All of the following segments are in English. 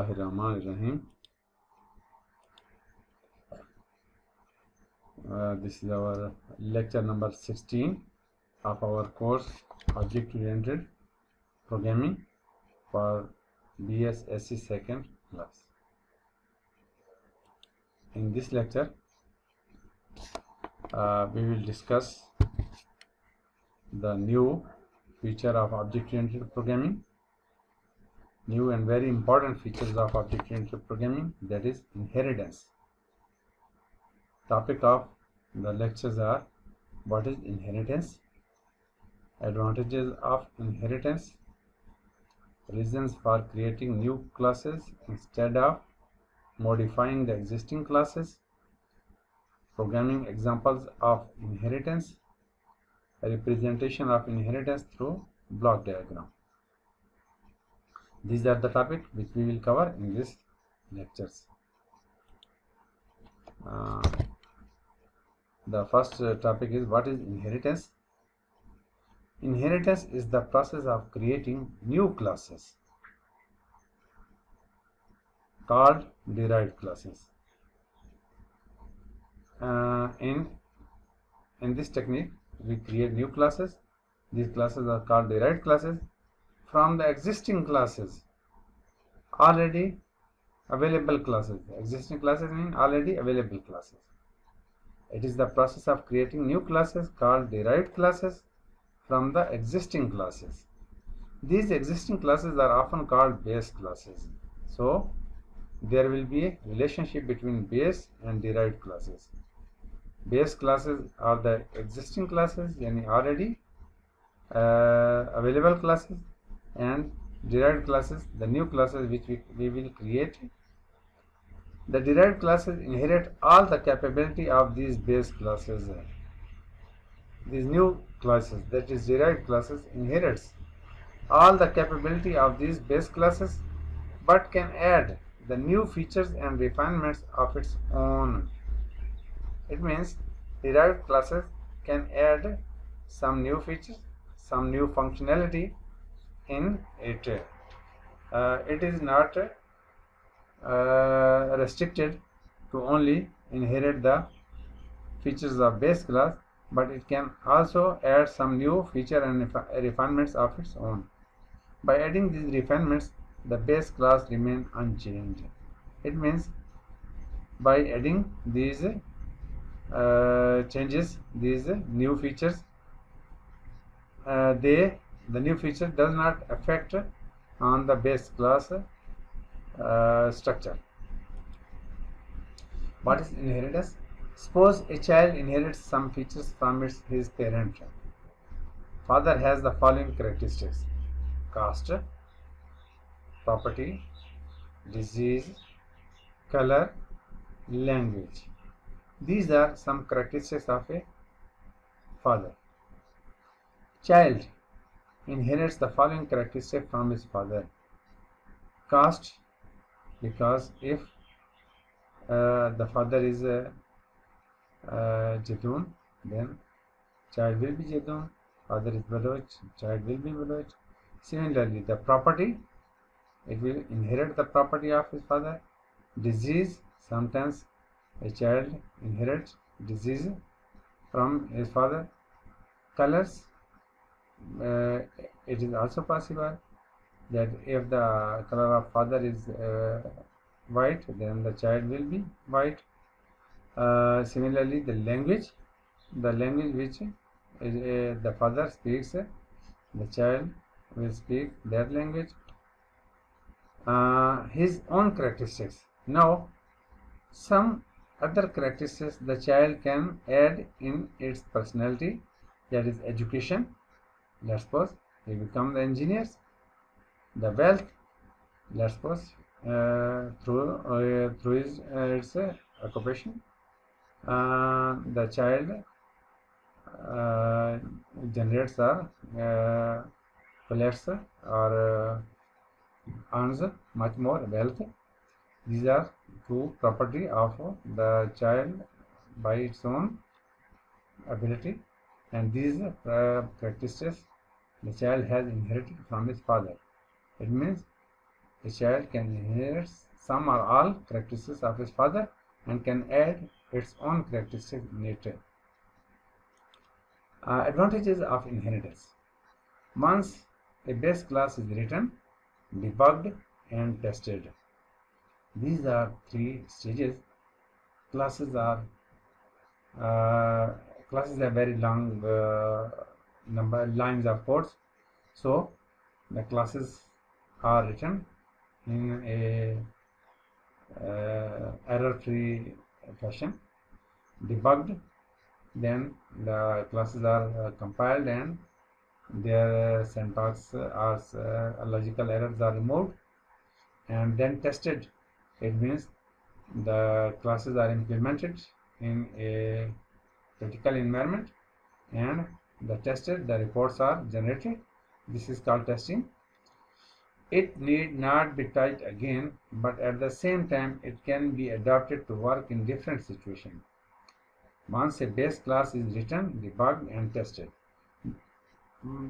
Bismillahirrahmanirrahim. This is our lecture number 16 of our course Object-Oriented Programming for BSSC second class. In this lecture, we will discuss the new feature of Object-Oriented Programming, new and very important features of Object-Oriented Programming, that is inheritance. Topic of the lectures are: what is inheritance, advantages of inheritance, reasons for creating new classes instead of modifying the existing classes, programming examples of inheritance, representation of inheritance through block diagram. These are the topics which we will cover in these lectures. The first topic is: what is inheritance? Inheritance is the process of creating new classes called derived classes. In this technique, we create new classes. These classes are called derived classes from the existing classes, already available classes. Existing classes mean already available classes. It is the process of creating new classes called derived classes from the existing classes. These existing classes are often called base classes. So there will be a relationship between base and derived classes. Base classes are the existing classes, yani already available classes, and derived classes, the new classes which we will create. The derived classes inherit all the capability of these base classes. These new classes, that is derived classes, inherits all the capability of these base classes, but can add the new features and refinements of its own. It means derived classes can add some new features, some new functionality in it. It is not restricted to only inherit the features of base class, but it can also add some new feature and refinements of its own. By adding these refinements, the base class remains unchanged. It means by adding these changes, these new features, the new feature does not affect on the base class structure. What is inheritance? Suppose a child inherits some features from his parent. Father has the following characteristics: caste, property, disease, color, language. These are some characteristics of a father. Child inherits the following characteristics from his father: caste, because if the father is Jadun, then child will be Jadun. Father is Baloch, child will be Baloch. Similarly, the property, it will inherit the property of his father. Disease, sometimes a child inherits disease from his father. Colors, it is also possible that if the color of father is white, then the child will be white. Similarly, the language which the father speaks, the child will speak that language. His own characteristics. Now, some other characteristics the child can add in its personality, that is education. Let's suppose he becomes the engineers. The wealth, let's suppose through his its occupation. The child generates or collects or earns much more wealth. These are two property of the child by its own ability, and these characteristics the child has inherited from his father. It means A child can inherit some or all characteristics of his father and can add its own characteristics later. Advantages of inheritance. Once a base class is written, debugged, and tested. These are 3 stages. Classes are very long lines of codes, so the classes are written in a error-free fashion, debugged, then the classes are compiled and their syntax or logical errors are removed, and then tested. It means the classes are implemented in a critical environment and the reports are generated. This is called testing. It need not be touched again, but at the same time it can be adapted to work in different situations. Once a base class is written, debugged, and tested.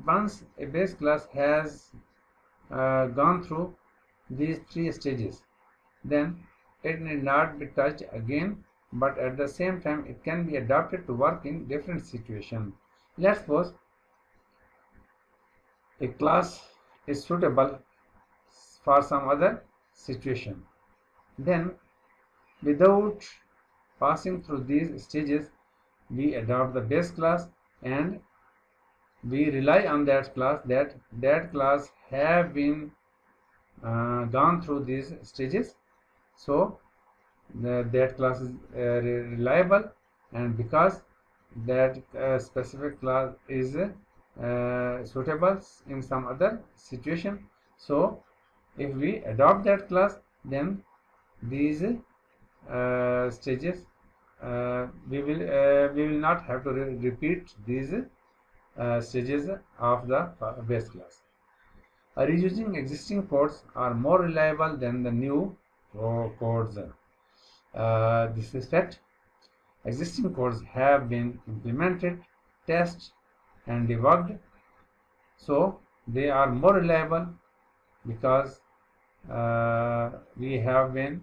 Once a base class has gone through these 3 stages, then it need not be touched again, but at the same time it can be adapted to work in different situations. Let's suppose a class is suitable for some other situation. Then, without passing through these stages, we adopt the base class and we rely on that class that class have been gone through these stages, so that class is reliable, and because that specific class is suitable in some other situation, so if we adopt that class, then these stages we will not have to repeat these stages of the base class. Reusing existing codes are more reliable than the new codes. This is fact. Existing codes have been implemented, tested, and debugged, so they are more reliable because we have been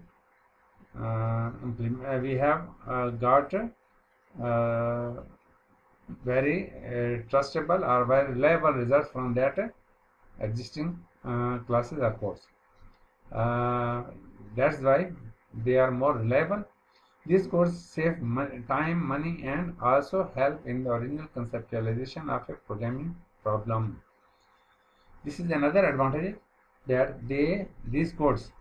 got very trustable or very reliable results from that existing classes or codes. That's why they are more reliable. These codes save time, money, and also help in the original conceptualization of a programming problem. This is another advantage, that these codes,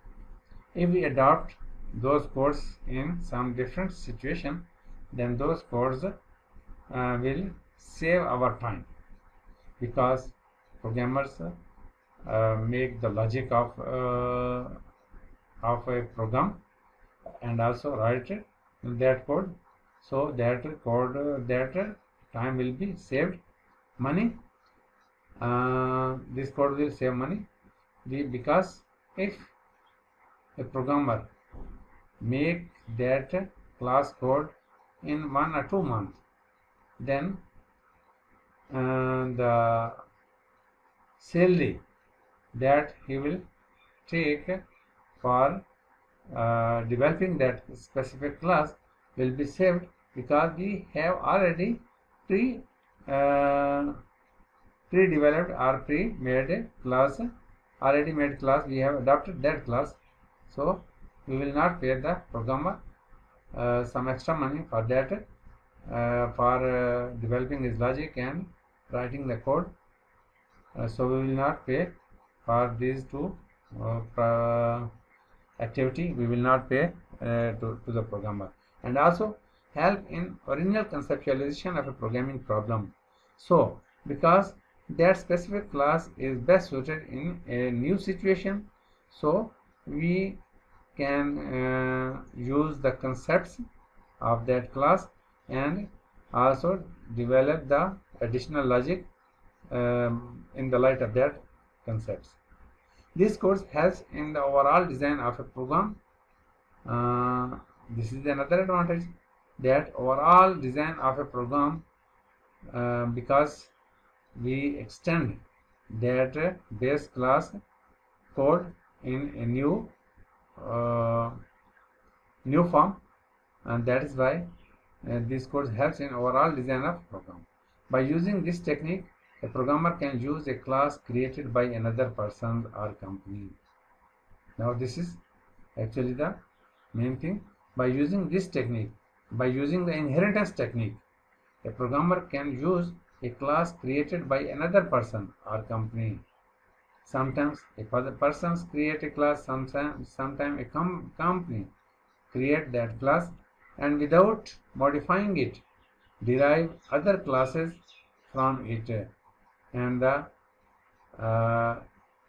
if we adopt those codes in some different situation, then those codes will save our time, because programmers make the logic of a program and also write it in that code, so that time will be saved. Money, this code will save money, because if a programmer make that class code in 1 or 2 months, then the salary that he will take for developing that specific class will be saved, because we have already pre-developed or pre-made class, we have adopted that class, so we will not pay the programmer some extra money for that, for developing his logic and writing the code. So we will not pay for these 2 activity. We will not pay to the programmer, and also help in original conceptualization of a programming problem. So because that specific class is best suited in a new situation, so we can use the concepts of that class and also develop the additional logic in the light of that concepts. This course helps in the overall design of a program. This is another advantage, that overall design of a program, because we extend that base class code in a new form, and that is why this code helps in overall design of program. By using this technique, a programmer can use a class created by another person or company. Now this is actually the main thing. By using this technique, by using the inheritance technique, a programmer can use a class created by another person or company. Sometimes a persons create a class, sometimes a company create that class, and without modifying it, derive other classes from it. And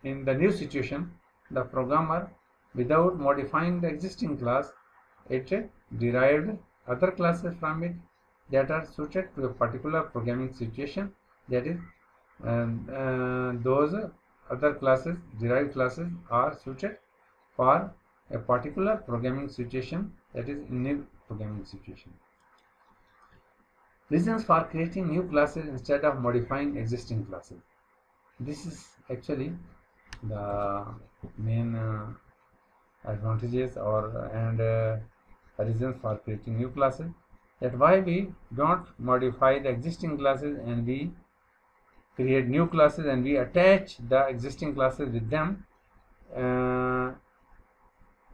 in the new situation, the programmer, without modifying the existing class, it derived other classes from it that are suited to a particular programming situation. That is, those other classes, derived classes, are suited for a particular programming situation, that is, in a programming situation. Reasons for creating new classes instead of modifying existing classes. This is actually the main advantages and reasons for creating new classes. That why we don't modify the existing classes and we create new classes and we attach the existing classes with them,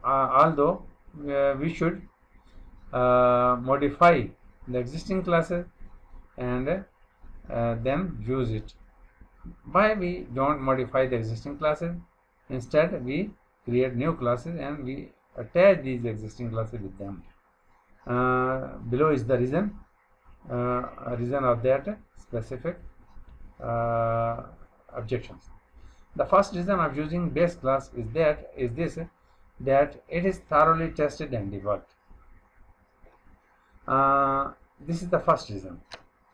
although we should modify the existing classes and then use it. Why we don't modify the existing classes? Instead, we create new classes and we attach these existing classes with them. Below is the reason of that specific objections. The first reason of using base class is that it is thoroughly tested and debugged. This is the first reason,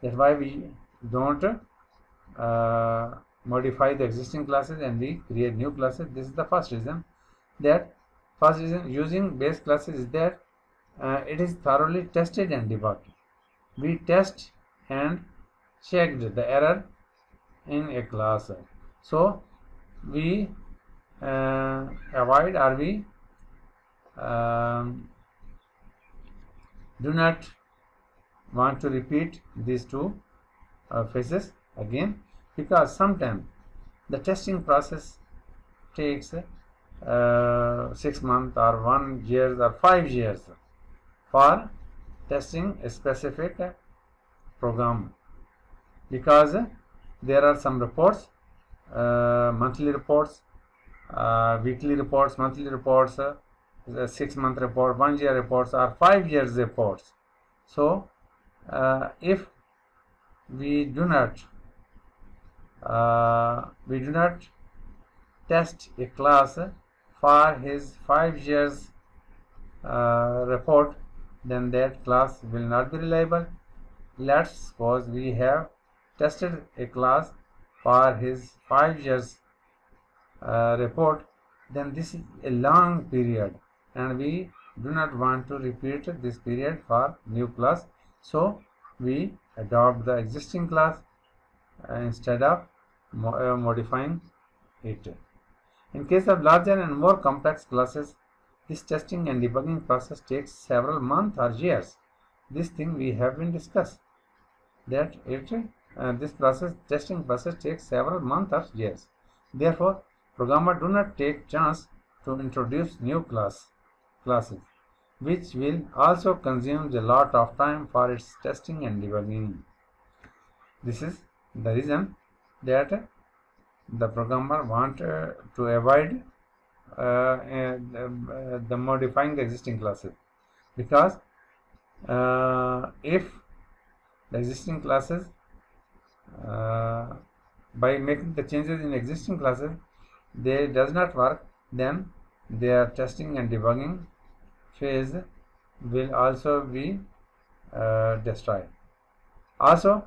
that why we don't modify the existing classes and we create new classes. This is the first reason. Using base classes is that it is thoroughly tested and debugged. We test and checked the error in a class, so we avoid, or we do not want to repeat these two phases again, because sometimes the testing process takes 6 months or 1 year or 5 years for testing a specific program, because there are some reports, monthly reports, weekly reports, monthly reports, 6-month report, 1 year reports, or 5 years reports. So if we do not test a class for his 5 years report, then that class will not be reliable. Let's suppose we have tested a class for his 5 years report, then this is a long period and we do not want to repeat this period for new class, so we adopt the existing class instead of modifying it. In case of larger and more complex classes, this testing and debugging process takes several months or years. This thing we have been discussed, that this testing process takes several months or years. Therefore, programmers do not take chance to introduce new classes, which will also consume a lot of time for its testing and debugging. This is the reason that the programmer wants to avoid the modifying the existing classes, because if the existing classes, by making the changes in existing classes, they does not work, then their testing and debugging phase will also be destroyed. Also,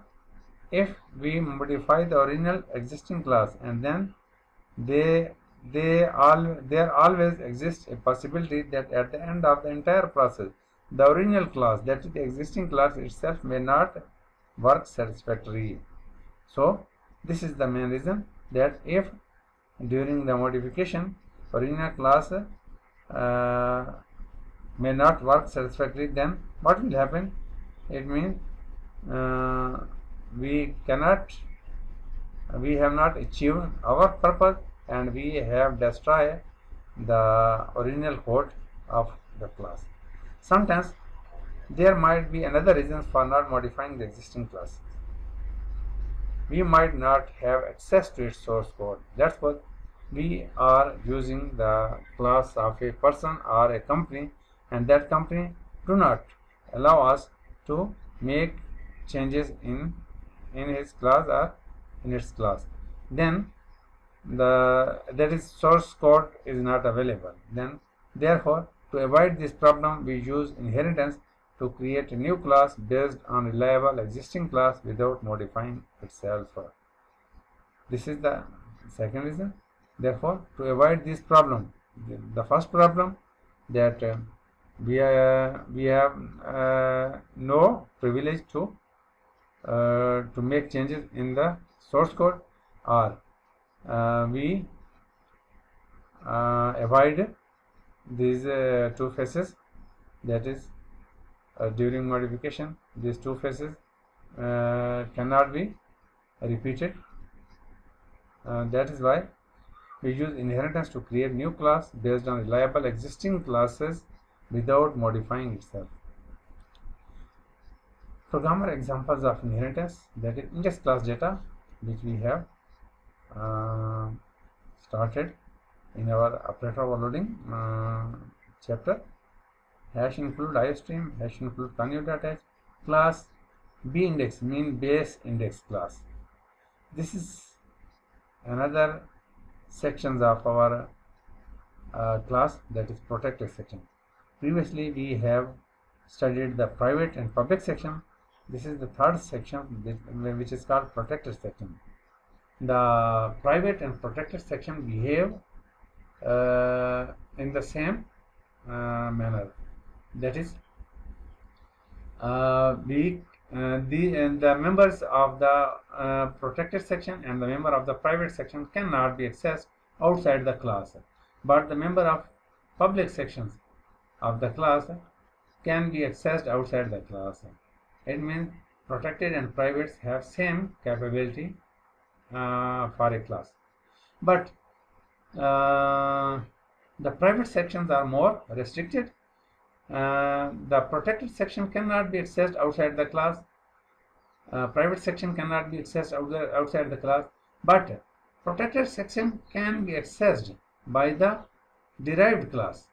if we modify the original existing class and then there always exists a possibility that at the end of the entire process, the original class, that is the existing class itself, may not work satisfactorily. So this is the main reason, that if during the modification original class may not work satisfactorily, then what will happen? It means we have not achieved our purpose, and we have destroyed the original code of the class. Sometimes there might be another reasons for not modifying the existing class. We might not have access to its source code. That's what we are using the class of a person or a company, and that company do not allow us to make changes in his class or in its class. Then that is source code is not available. Then therefore, to avoid this problem, we use inheritance to create a new class based on reliable existing class without modifying itself. This is the second reason. Therefore, to avoid this problem, the first problem, that we have no privilege to make changes in the source code, or we avoid these two phases, that is during modification these two phases cannot be repeated. That is why we use inheritance to create new class based on reliable existing classes without modifying itself. Programmer examples of inheritance, that is index class data, which we have started in our operator overloading chapter. Hash include IOStream, hash include conjugate attach. Class B index mean base index class. This is another sections of our class, that is protected section. Previously we have studied the private and public section. This is the third section, which is called protected section. The private and protected section behave in the same manner. That is, the members of the protected section and the member of the private section cannot be accessed outside the class, but the member of public sections of the class can be accessed outside the class. It means protected and privates have same capability for a class, but the private sections are more restricted. The protected section cannot be accessed outside the class. Private section cannot be accessed outside the class, but protected section can be accessed by the derived class.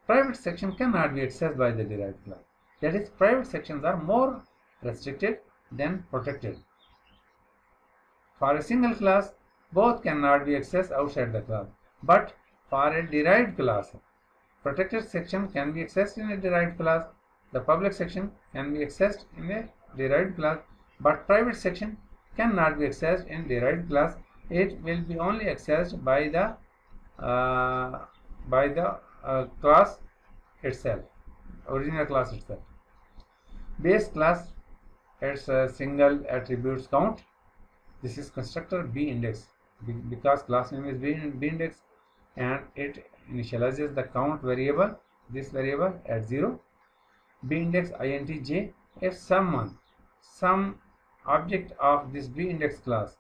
Private section cannot be accessed by the derived class. That is, private sections are more restricted than protected. For a single class, both cannot be accessed outside the class, but for a derived class, protected section can be accessed in a derived class, the public section can be accessed in a derived class, but private section cannot be accessed in derived class. It will be only accessed by the class itself, original class itself. Base class, its single attributes count. This is constructor B index, because class name is B index, and it initializes the count variable, this variable, at 0. B index int j. If some object of this B index class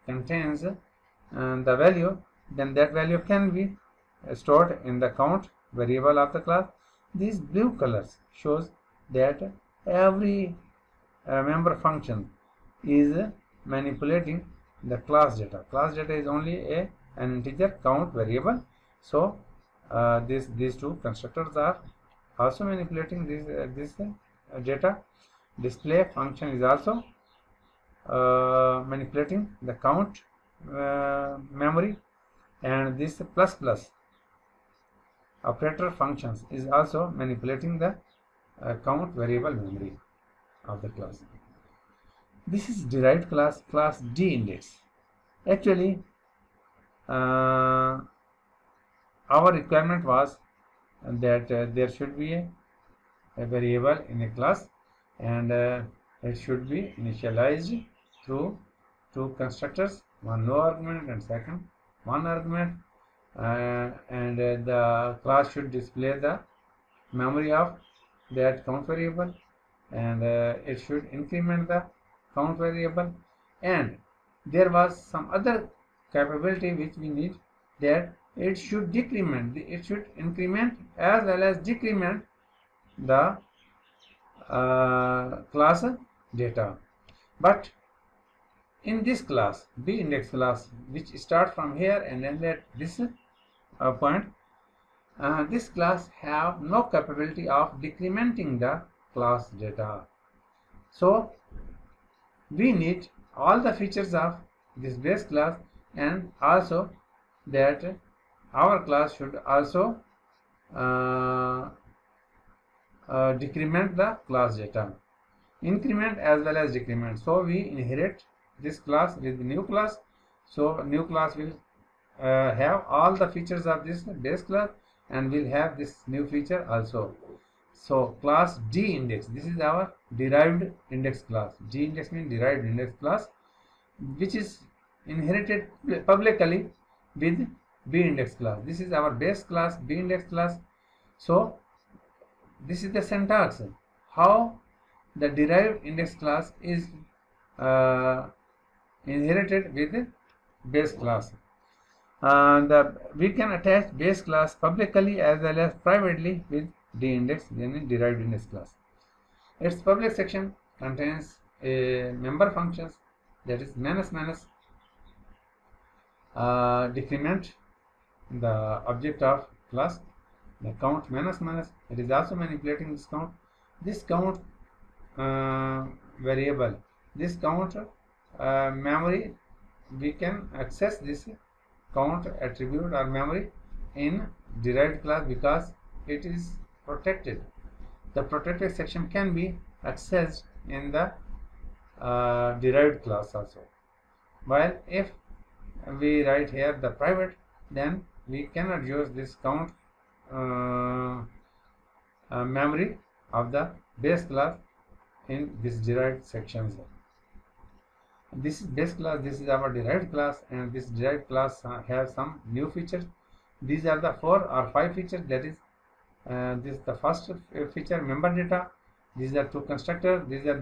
contains the value, then that value can be stored in the count variable of the class. These blue colors shows that every member function is manipulating the class data. Class data is only an integer count variable, so these two constructors are also manipulating this data. Display function is also manipulating the count memory, and this plus operator functions is also manipulating the count variable memory of the class. This is derived class, class D index. Actually, our requirement was that there should be a variable in a class, and it should be initialized through two constructors, one no argument and second one argument. and the class should display the memory of that count variable, and it should increment the count variable. And there was some other capability which we need, that it should decrement, it should increment as well as decrement the class data. But in this class, B index class, which starts from here and end at this point, this class have no capability of decrementing the class data. So we need all the features of this base class, and also that our class should also decrement the class data, increment as well as decrement. So we inherit this class with the new class. So new class will have all the features of this base class and will have this new feature also. So class D index, this is our derived index class. D index means derived index class, which is inherited publicly with B index class. This is our base class, B index class. So this is the syntax how the derived index class is inherited with base class. And we can attach base class publicly as well as privately with D index, then derived index class. Its public section contains a member functions, that is minus decrement the object of class, the count minus. It is also manipulating this count. This count variable, this count memory, we can access this count attribute or memory in derived class because it is protected. The protected section can be accessed in the derived class also. While if we write here the private, then we cannot use this count memory of the base class in this derived sections. This is base class, this is our derived class, and this derived class has some new features. These are the 4 or 5 features, that is this is the first feature, member data. These are 2 constructors, these are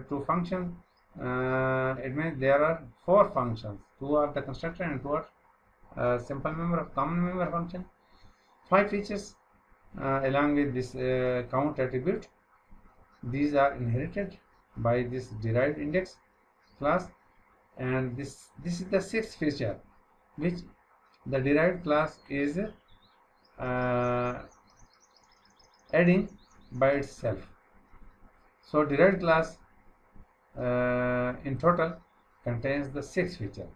2 functions. It means there are 4 functions, 2 are the constructor and 2 are simple member of common member function. 5 features along with this count attribute. These are inherited by this derived index class, and this is the 6th feature which the derived class is adding by itself. So derived class in total contains the 6 features.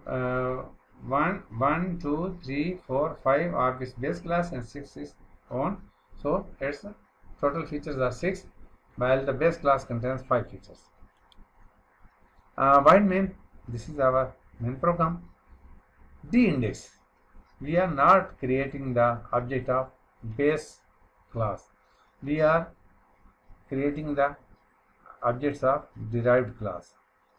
1, 2, 3, 4, 5 are this base class and 6 is on. So its total features are 6, while the base class contains 5 features. While main, this is our main program. D index, we are not creating the object of base class, we are creating the objects of derived class,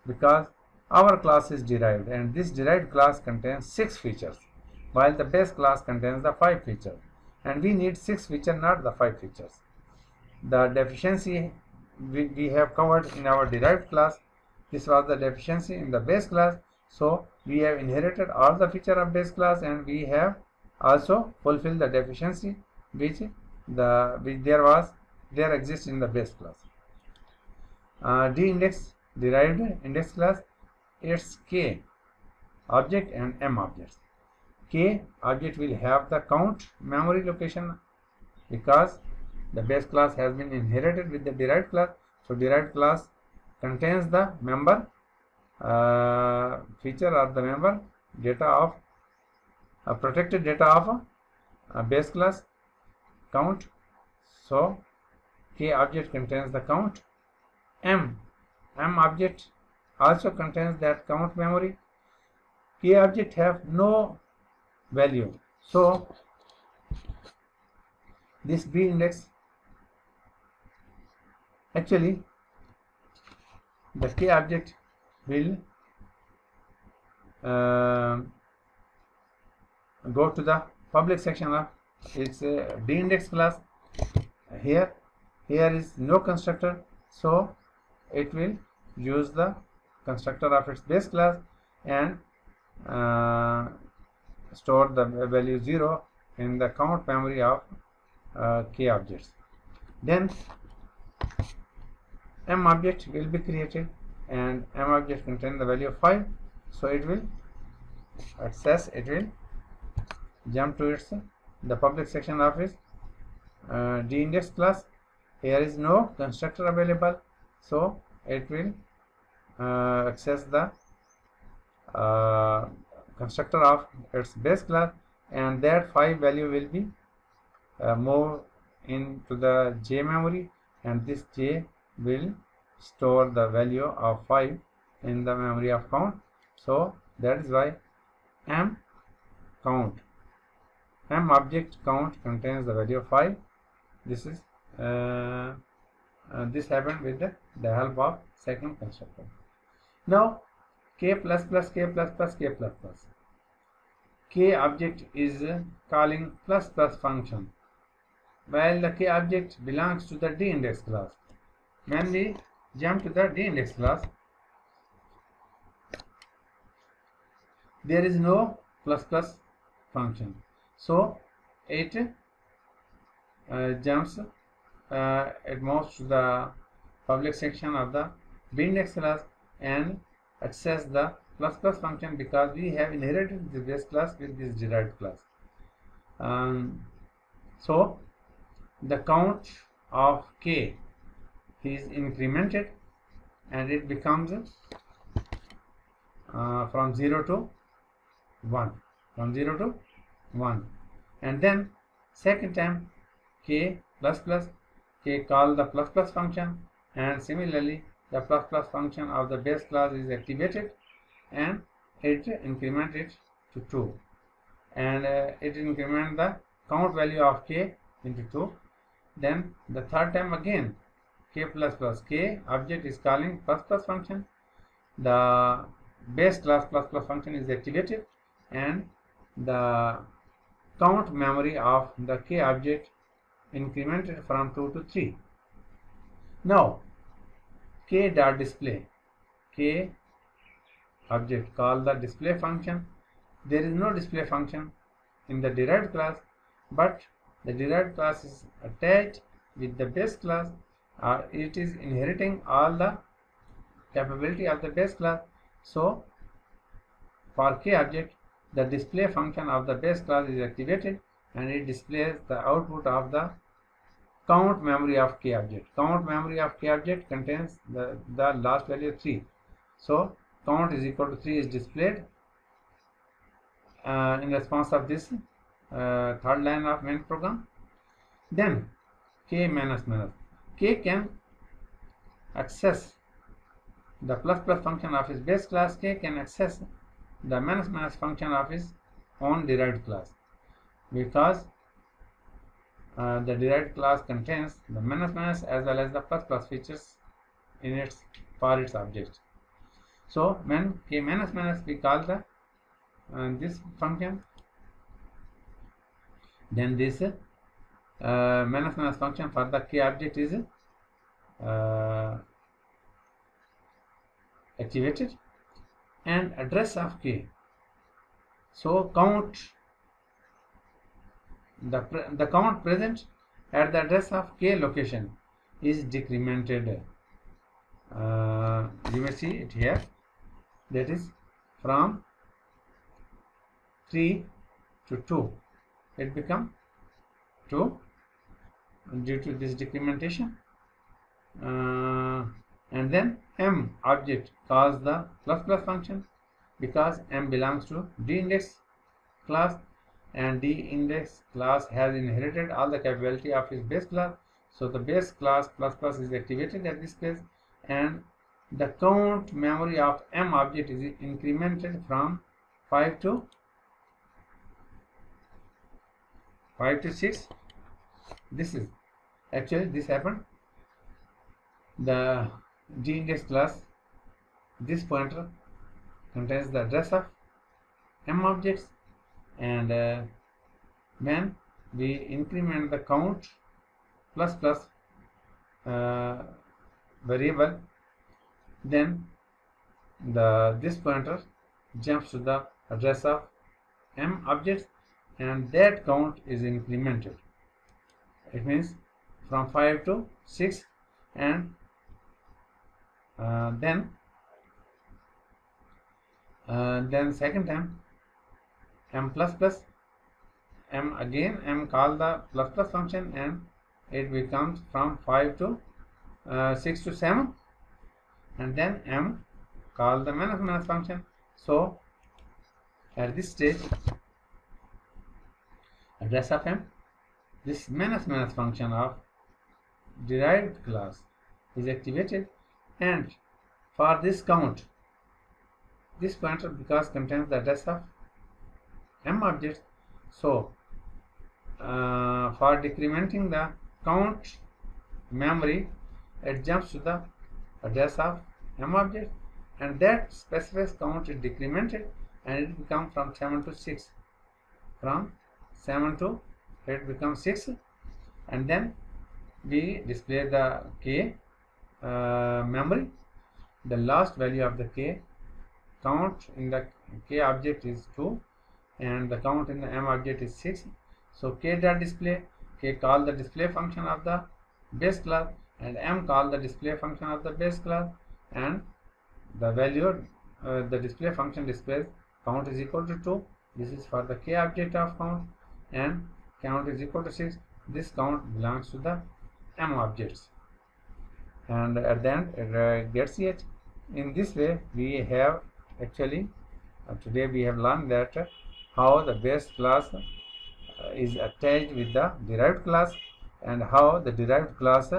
because our class is derived and this derived class contains 6 features while the base class contains the 5 features, and we need 6 features, not the 5 features. The deficiency we have covered in our derived class. This was the deficiency in the base class. So we have inherited all the feature of base class, and we have also fulfilled the deficiency which there exists in the base class. D index derived index class, its K object and M objects. K object will have the count memory location because the base class has been inherited with the derived class. So derived class contains the member feature or the member data of protected data of base class count. So K object contains the count. M object also contains that count memory. K object have no value. So this B index, actually the K object will go to the public section of its D-index class. Here is no constructor, so it will use the constructor of its base class and store the value 0 in the count memory of k objects. Then m object will be created, and m object contains the value of 5, so it will jump to its the public section of its D-index class. Here is no constructor available, so it will access the constructor of its base class, and that 5 value will be moved into the J memory, and this J will store the value of 5 in the memory of count. So that is why m object count contains the value of 5. This is this happened with the help of second constructor. Now k plus plus k plus plus k plus plus. K object is calling plus plus function, while the k object belongs to the D-index class. When we jump to the D-index class, there is no plus plus function, so it jumps it moves to the public section of the B-index class and access the plus plus function, because we have inherited the base class with this derived class. So the count of k is incremented, and it becomes from 0 to 1, and then second time k plus plus, k call the plus plus function, and similarly the plus plus function of the base class is activated, and it increment it to 2, and it increment the count value of k into 2. Then the third time again k plus plus, k object is calling plus plus function, the base class plus plus function is activated, and the count memory of the k object incremented from 2 to 3. Now k dot display, k object call the display function. There is no display function in the derived class, but the derived class is attached with the base class, or it is inheriting all the capability of the base class. So for k object, the display function of the base class is activated, and it displays the output of the count memory of k object. Count memory of k object contains the last value 3. So count is equal to 3 is displayed in response of this third line of main program. Then k minus minus, k can access the plus plus function of its base class, k can access the minus minus function of its own derived class, because the derived class contains the minus minus as well as the plus plus features in its for its object. So when k minus minus, we call the this function, then this minus minus function for the k object is activated, and address of k. So count the count present at the address of k location is decremented. You may see it here, that is from 3 to 2, it become 2 due to this decrementation. And then m object calls the plus plus function, because m belongs to D-index class, and D-index class has inherited all the capability of its base class. So the base class plus plus is activated at this place, and the count memory of m object is incremented from 5 to 6. This is actually this happened. The D-index class, this pointer contains the address of m objects, and when we increment the count plus plus variable, then this pointer jumps to the address of m objects, and that count is incremented. It means from 5 to 6, and then second time m plus plus m, again m call the plus plus function, and it becomes from 5 to 6 to 7, and then m call the minus minus function. So at this stage, address of m, this minus minus function of derived class is activated, and for this count, this pointer because contains the address of m objects, so for decrementing the count memory, it jumps to the address of m object, and that specifies count is decremented, and it becomes from 7 to 6. From 7 to it becomes 6, and then we display the k memory. The last value of the k count in the k object is 2, and the count in the m object is 6. So k dot display, k call the display function of the base class, and m call the display function of the base class, and the value the display function displays count is equal to 2. This is for the k object of count, and count is equal to 6. This count belongs to the m objects, and at the end it gets h. In this way, we have actually today we have learned that how the base class is attached with the derived class, and how the derived class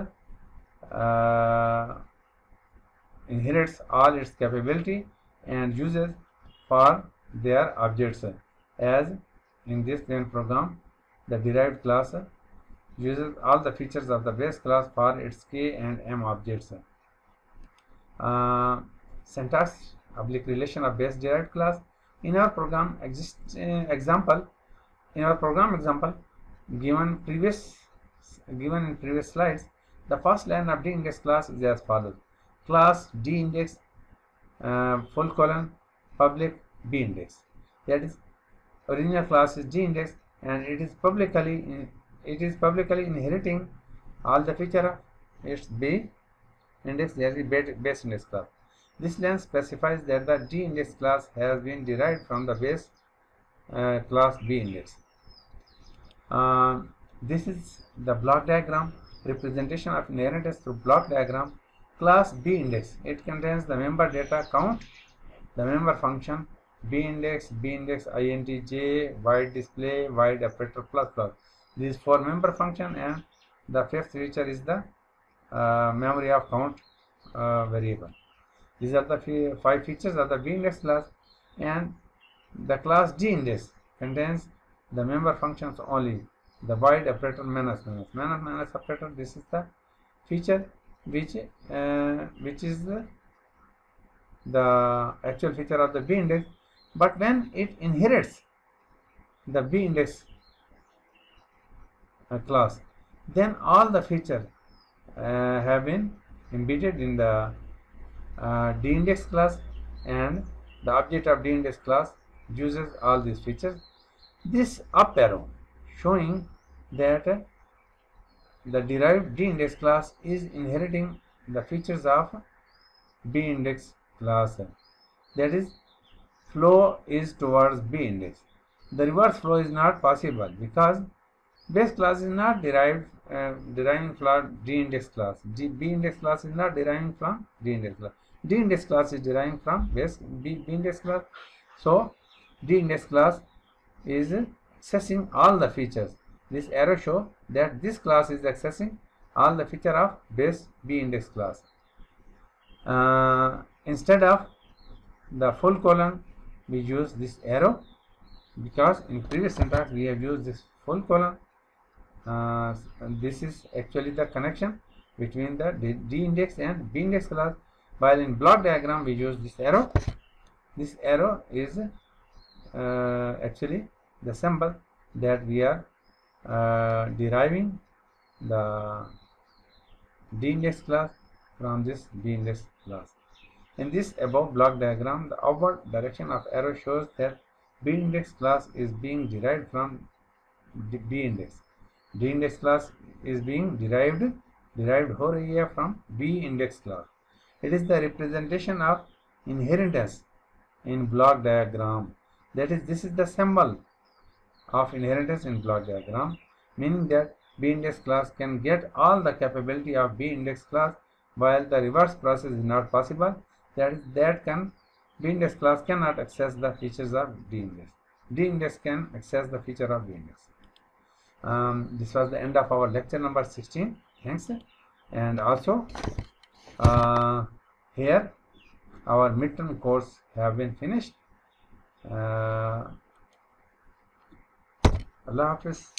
inherits all its capability and uses for their objects. As in this plain program, the derived class uses all the features of the base class for its k and m objects. Syntax / relation of base derived class. In our program example, given in previous slides, the first line of d-index class is as follows: class d-index public b-index. That is, original class is d-index, and it is publicly inheriting all the feature of its b-index, that is base index class. This line specifies that the d-index class has been derived from the base class b-index. This is the block diagram representation of inheritance through block diagram. Class b-index, it contains the member data count, the member function b-index, b-index intj, void display, void operator plus plus. These 4 member function, and the 5th feature is the memory of count variable. These are the 5 features of the b-index class, and the class d-index contains the member functions only, the void operator minus operator. This is the feature which is the actual feature of the b-index, but when it inherits the b-index class, then all the features have been embedded in the d-index class, and the object of d-index class uses all these features. This up arrow showing that the derived d-index class is inheriting the features of b-index class. That is, flow is towards b-index. The reverse flow is not possible because base class is not deriving from d-index class. B-index class is not deriving from d-index class. D-index class is deriving from base b-index class. So d-index class is accessing all the features. This arrow shows that this class is accessing all the feature of base b-index class. Instead of the full colon, we use this arrow, because in previous syntax we have used this full colon. This is actually the connection between the d-index and b-index class, while in block diagram we use this arrow. This arrow is actually the symbol that we are deriving the D-index class from this B-index class. In this above block diagram, the upward direction of arrow shows that B-index class is being derived from B-index. D-index class is being derived हो रही है from B-index class. It is the representation of inheritance in block diagram. That is, this is the symbol of inheritance in block diagram, meaning that B-index class can get all the capability of B-index class, while the reverse process is not possible. That is, B-index class cannot access the features of D-index. D-index can access the feature of B-index. This was the end of our lecture number 16. Thanks. And also here our midterm course have been finished. Allah Hafiz.